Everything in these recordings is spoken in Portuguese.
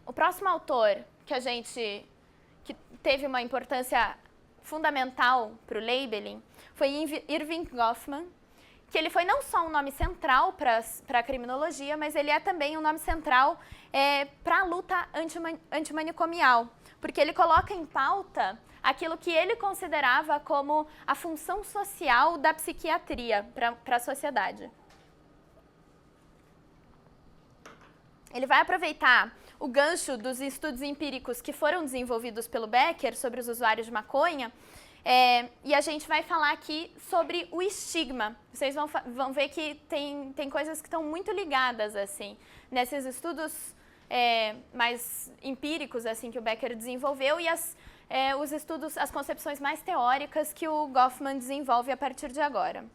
O próximo autor que teve uma importância fundamental para o labeling foi Erving Goffman, que ele foi não só um nome central para a criminologia, mas ele é também um nome central para a luta antimanicomial, porque ele coloca em pauta aquilo que ele considerava como a função social da psiquiatria para a sociedade. Ele vai aproveitar o gancho dos estudos empíricos que foram desenvolvidos pelo Becker sobre os usuários de maconha, e a gente vai falar aqui sobre o estigma. Vocês vão ver que tem coisas que estão muito ligadas, assim, nesses estudos mais empíricos, assim, que o Becker desenvolveu e os estudos, as concepções mais teóricas que o Goffman desenvolve a partir de agora.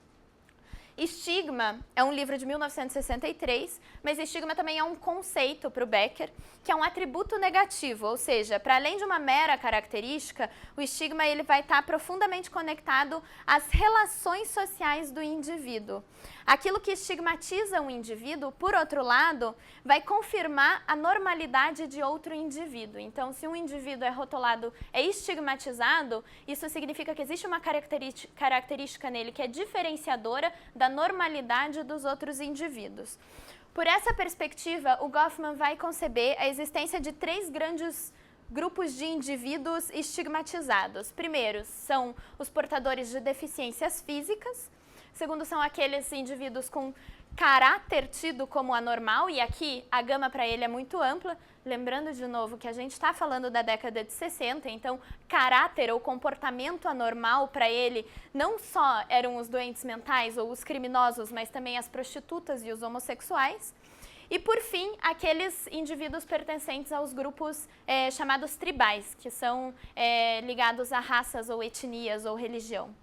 Estigma é um livro de 1963, mas estigma também é um conceito para o Becker, que é um atributo negativo, ou seja, para além de uma mera característica, o estigma ele vai estar profundamente conectado às relações sociais do indivíduo. Aquilo que estigmatiza um indivíduo, por outro lado, vai confirmar a normalidade de outro indivíduo. Então, se um indivíduo é rotulado, é estigmatizado, isso significa que existe uma característica nele que é diferenciadora da normalidade dos outros indivíduos. Por essa perspectiva, o Goffman vai conceber a existência de 3 grandes grupos de indivíduos estigmatizados. Primeiro, são os portadores de deficiências físicas. Segundo, são aqueles indivíduos com caráter tido como anormal, e aqui a gama para ele é muito ampla. Lembrando de novo que a gente está falando da década de 60, então caráter ou comportamento anormal para ele não só eram os doentes mentais ou os criminosos, mas também as prostitutas e os homossexuais. E, por fim, aqueles indivíduos pertencentes aos grupos chamados tribais, que são ligados a raças ou etnias ou religião.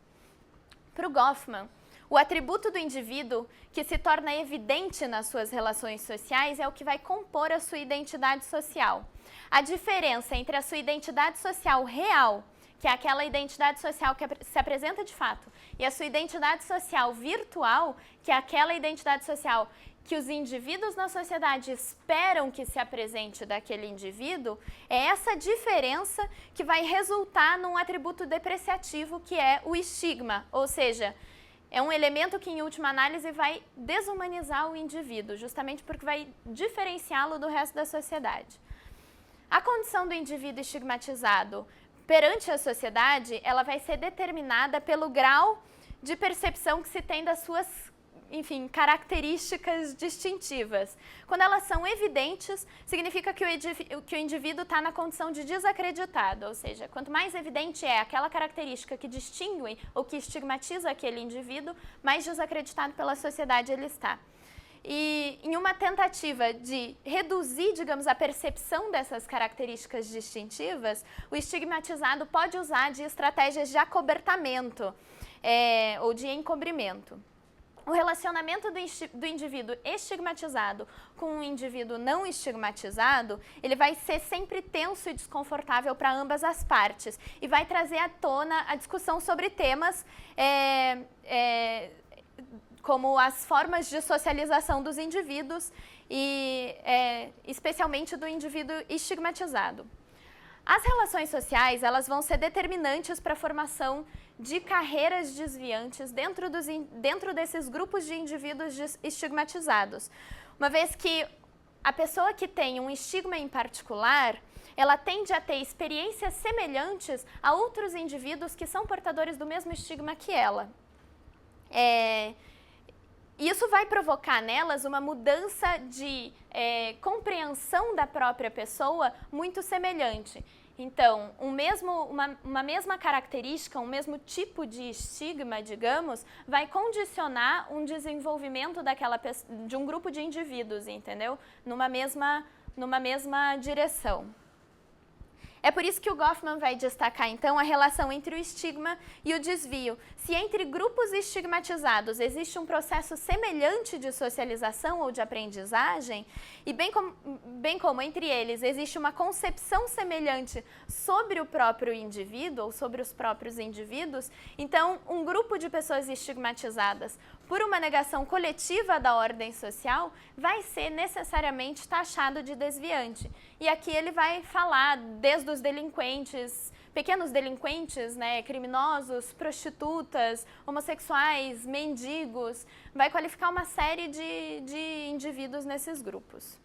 Para o Goffman, o atributo do indivíduo que se torna evidente nas suas relações sociais é o que vai compor a sua identidade social. A diferença entre a sua identidade social real, que é aquela identidade social que se apresenta de fato, e a sua identidade social virtual, que é aquela identidade social que os indivíduos na sociedade esperam que se apresente daquele indivíduo, é essa diferença que vai resultar num atributo depreciativo que é o estigma, ou seja, é um elemento que, em última análise, vai desumanizar o indivíduo, justamente porque vai diferenciá-lo do resto da sociedade. A condição do indivíduo estigmatizado perante a sociedade, ela vai ser determinada pelo grau de percepção que se tem das suas, enfim, características distintivas. Quando elas são evidentes, significa que o indivíduo está na condição de desacreditado, ou seja, quanto mais evidente é aquela característica que distingue ou que estigmatiza aquele indivíduo, mais desacreditado pela sociedade ele está. E em uma tentativa de reduzir, digamos, a percepção dessas características distintivas, o estigmatizado pode usar de estratégias de acobertamento ou de encobrimento. O relacionamento do indivíduo estigmatizado com um indivíduo não estigmatizado, ele vai ser sempre tenso e desconfortável para ambas as partes e vai trazer à tona a discussão sobre temas como as formas de socialização dos indivíduos e especialmente do indivíduo estigmatizado. As relações sociais, elas vão ser determinantes para a formação de carreiras desviantes dentro desses grupos de indivíduos estigmatizados. Uma vez que a pessoa que tem um estigma em particular, ela tende a ter experiências semelhantes a outros indivíduos que são portadores do mesmo estigma que ela. Isso vai provocar nelas uma mudança de compreensão da própria pessoa muito semelhante. Então, uma mesma característica, um mesmo tipo de estigma, digamos, vai condicionar um desenvolvimento de um grupo de indivíduos, entendeu? Numa mesma direção. É por isso que o Goffman vai destacar, então, a relação entre o estigma e o desvio. Se entre grupos estigmatizados existe um processo semelhante de socialização ou de aprendizagem, e bem como entre eles existe uma concepção semelhante sobre o próprio indivíduo ou sobre os próprios indivíduos, então um grupo de pessoas estigmatizadas por uma negação coletiva da ordem social, vai ser necessariamente taxado de desviante. E aqui ele vai falar desde os delinquentes, pequenos delinquentes, né, criminosos, prostitutas, homossexuais, mendigos, vai qualificar uma série de indivíduos nesses grupos.